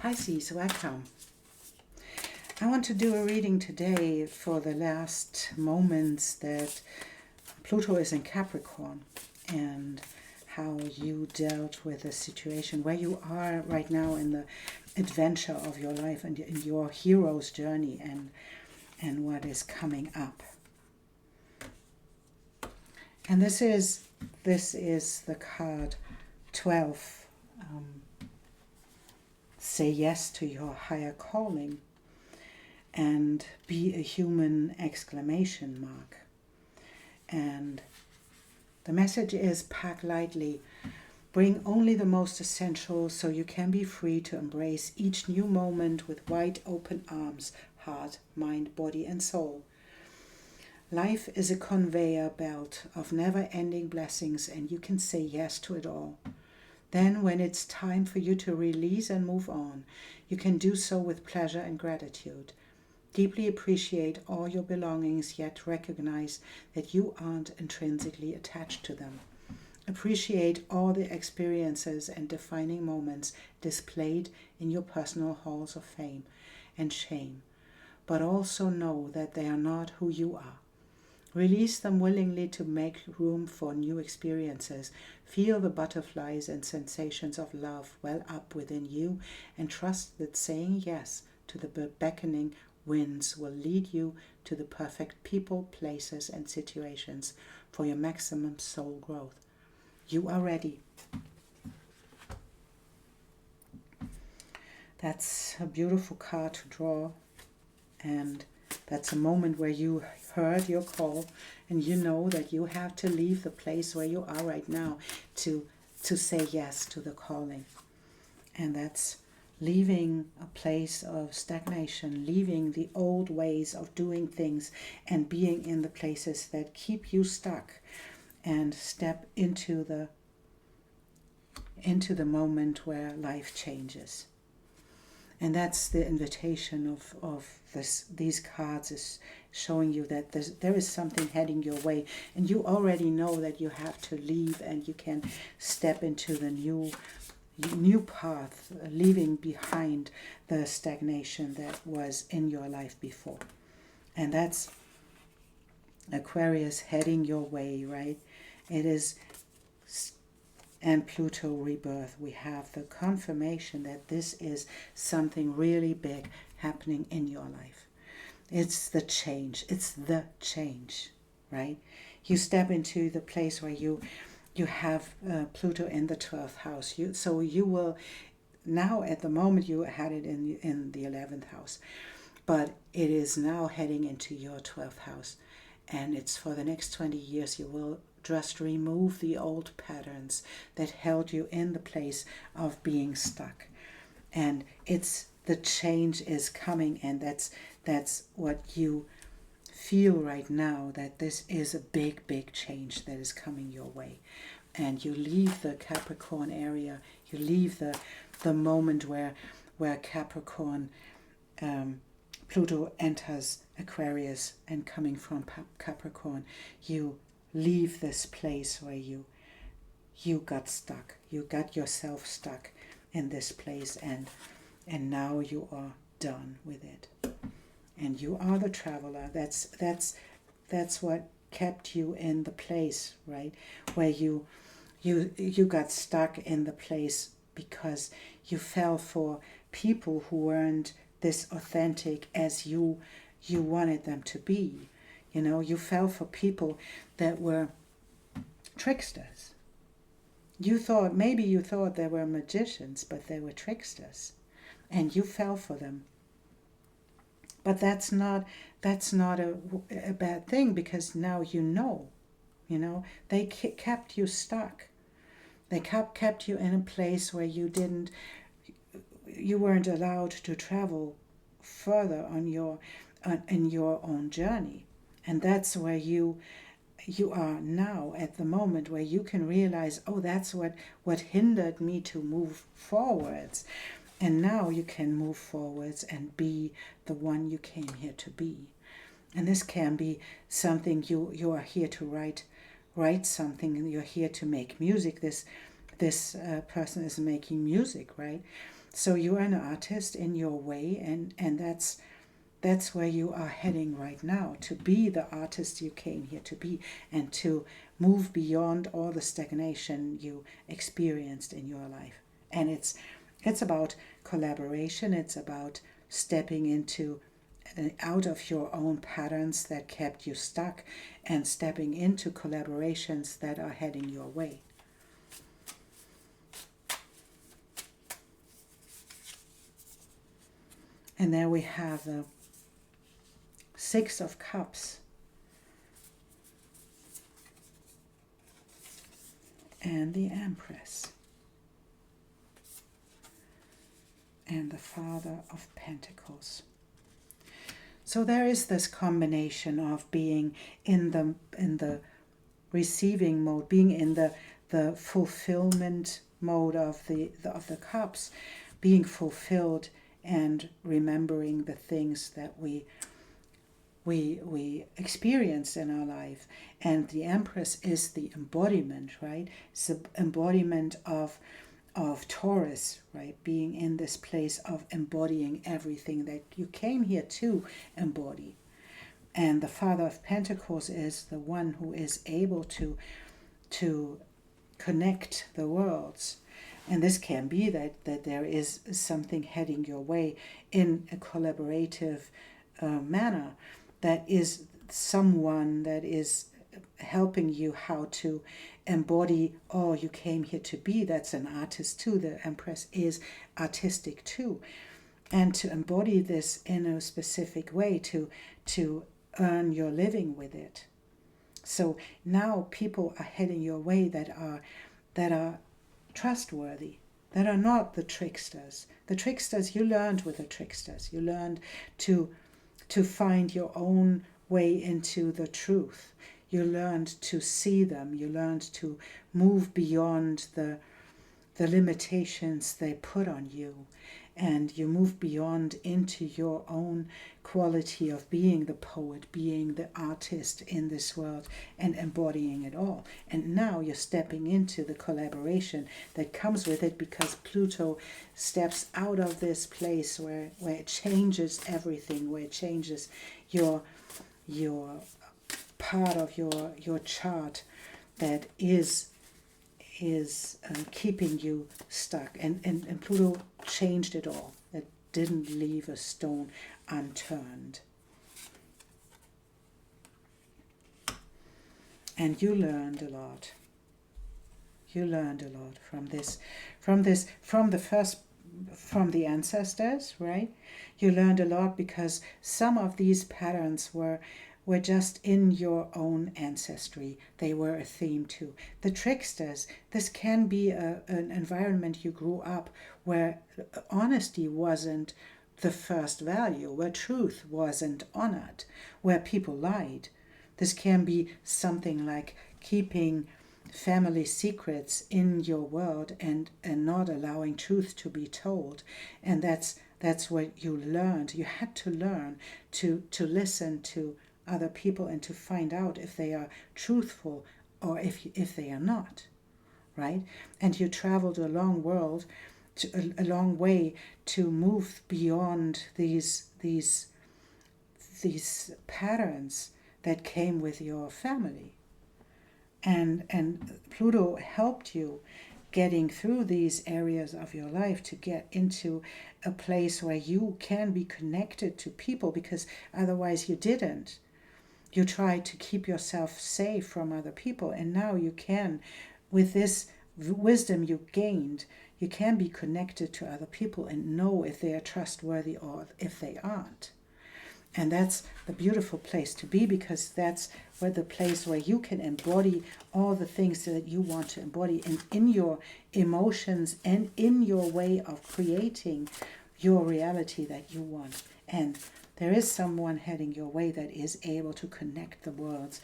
Pisces, welcome. I want to do a reading today for the last moments that Pluto is in Capricorn and how you dealt with the situation, where you are right now in the adventure of your life and in your hero's journey and what is coming up. And this is the card 12. Say yes to your higher calling and be a human exclamation mark. And the message is pack lightly. Bring only the most essential so you can be free to embrace each new moment with wide open arms, heart, mind, body and soul. Life is a conveyor belt of never-ending blessings and you can say yes to it all. Then when it's time for you to release and move on, you can do so with pleasure and gratitude. Deeply appreciate all your belongings, yet recognize that you aren't intrinsically attached to them. Appreciate all the experiences and defining moments displayed in your personal halls of fame and shame, but also know that they are not who you are. Release them willingly to make room for new experiences. Feel the butterflies and sensations of love well up within you and trust that saying yes to the beckoning winds will lead you to the perfect people, places and situations for your maximum soul growth. You are ready. That's a beautiful card to draw, and that's a moment where you heard your call and you know that you have to leave the place where you are right now to say yes to the calling. And that's leaving a place of stagnation, leaving the old ways of doing things and being in the places that keep you stuck, and step into the moment where life changes. And that's the invitation of these cards, is showing you that there is something heading your way. And you already know that you have to leave and you can step into the new path, leaving behind the stagnation that was in your life before. And that's Aquarius heading your way, right? It is, and Pluto rebirth. We have the confirmation that this is something really big happening in your life. It's the change. It's the change, right? You step into the place where you have Pluto in the 12th house. So you will, now at the moment you had it in the 11th house, but it is now heading into your 12th house. And it's for the next 20 years you will just remove the old patterns that held you in the place of being stuck. And the change is coming, and that's what you feel right now, that this is a big change that is coming your way. And you leave the Capricorn area, you leave the moment where Capricorn, Pluto enters Aquarius, and coming from Capricorn, you leave this place where you got stuck. You got yourself stuck in this place, and now you are done with it. And you are the traveler. That's what kept you in the place, right? Where you got stuck in the place because you fell for people who weren't this authentic as you wanted them to be. You know, you fell for people that were tricksters. Maybe you thought they were magicians, but they were tricksters. And you fell for them. But that's not a bad thing, because now you know, they kept you stuck. They kept you in a place where you weren't allowed to travel further in your own journey. And that's where you are now, at the moment where you can realize, oh, that's what hindered me to move forwards. And now you can move forwards and be the one you came here to be. And this can be something you are here to write something, and you're here to make music. This person is making music, right? So you are an artist in your way, and that's where you are heading right now, to be the artist you came here to be, and to move beyond all the stagnation you experienced in your life. And it's about collaboration. It's about stepping into out of your own patterns that kept you stuck and stepping into collaborations that are heading your way. And there we have the Six of Cups and the Empress and the Father of Pentacles. So there is this combination of being in the receiving mode, being in the fulfillment mode of the cups, being fulfilled and remembering the things that we experience in our life. And the Empress is the embodiment, right? It's the embodiment of Taurus, right? Being in this place of embodying everything that you came here to embody. And the Father of Pentacles is the one who is able to connect the worlds. And this can be that there is something heading your way in a collaborative manner, that is someone that is helping you how to embody all you came here to be. That's an artist too. The Empress is artistic too. And to embody this in a specific way, to earn your living with it. So now people are heading your way that are trustworthy, that are not the tricksters. The tricksters, you learned with the tricksters. You learned to find your own way into the truth. You learned to see them. You learned to move beyond the limitations they put on you. And you move beyond into your own quality of being the poet, being the artist in this world, and embodying it all. And now you're stepping into the collaboration that comes with it, because Pluto steps out of this place where it changes everything, where it changes your part of your chart that is keeping you stuck. And Pluto changed it all. It didn't leave a stone unturned. And you learned a lot. You learned a lot from the ancestors, right? You learned a lot because some of these patterns were just in your own ancestry. They were a theme too. The tricksters, this can be an environment you grew up where honesty wasn't the first value, where truth wasn't honored, where people lied. This can be something like keeping family secrets in your world and not allowing truth to be told. And that's what you learned. You had to learn to listen to other people and to find out if they are truthful or if they are not, right? And you traveled a long way to move beyond these patterns that came with your family. And Pluto helped you getting through these areas of your life to get into a place where you can be connected to people, because otherwise you didn't. You tried to keep yourself safe from other people, and now you can, with this wisdom you gained, you can be connected to other people and know if they are trustworthy or if they aren't. And that's the beautiful place to be, because that's where the place where you can embody all the things that you want to embody in your emotions and in your way of creating your reality that you want. And there is someone heading your way that is able to connect the worlds.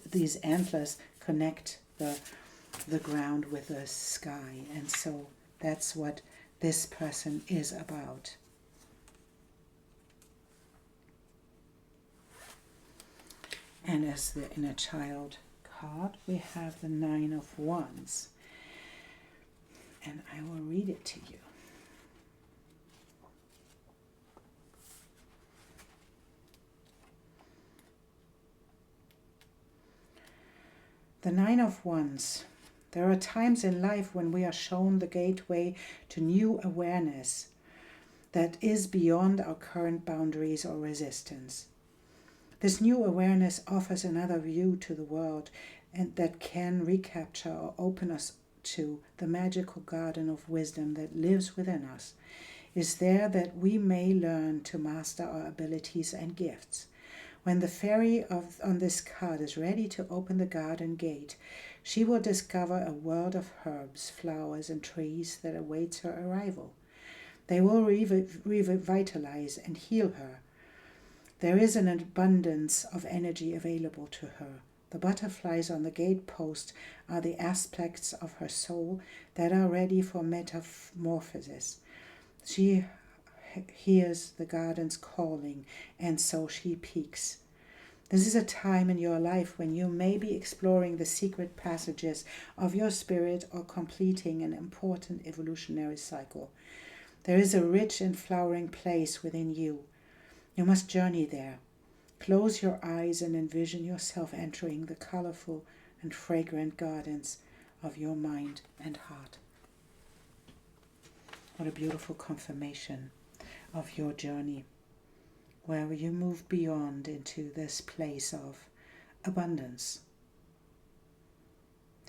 These antlers connect the ground with the sky. And so that's what this person is about. And as the inner child card, we have the Nine of Wands. And I will read it to you. The Nine of Wands. There are times in life when we are shown the gateway to new awareness that is beyond our current boundaries or resistance. This new awareness offers another view to the world and that can recapture or open us to the magical garden of wisdom that lives within us. It is there that we may learn to master our abilities and gifts. When the fairy on this card is ready to open the garden gate, she will discover a world of herbs, flowers, and trees that awaits her arrival. They will revitalize and heal her. There is an abundance of energy available to her. The butterflies on the gatepost are the aspects of her soul that are ready for metamorphosis. She hears the garden's calling, and so she peeks. This is a time in your life when you may be exploring the secret passages of your spirit or completing an important evolutionary cycle. There is a rich and flowering place within you. You must journey there. Close your eyes and envision yourself entering the colorful and fragrant gardens of your mind and heart. What a beautiful confirmation of your journey, where you move beyond into this place of abundance.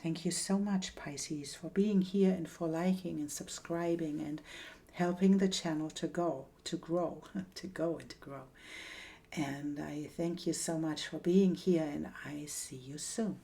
Thank you so much, Pisces, for being here and for liking and subscribing and helping the channel to grow. And I thank you so much for being here, and I see you soon.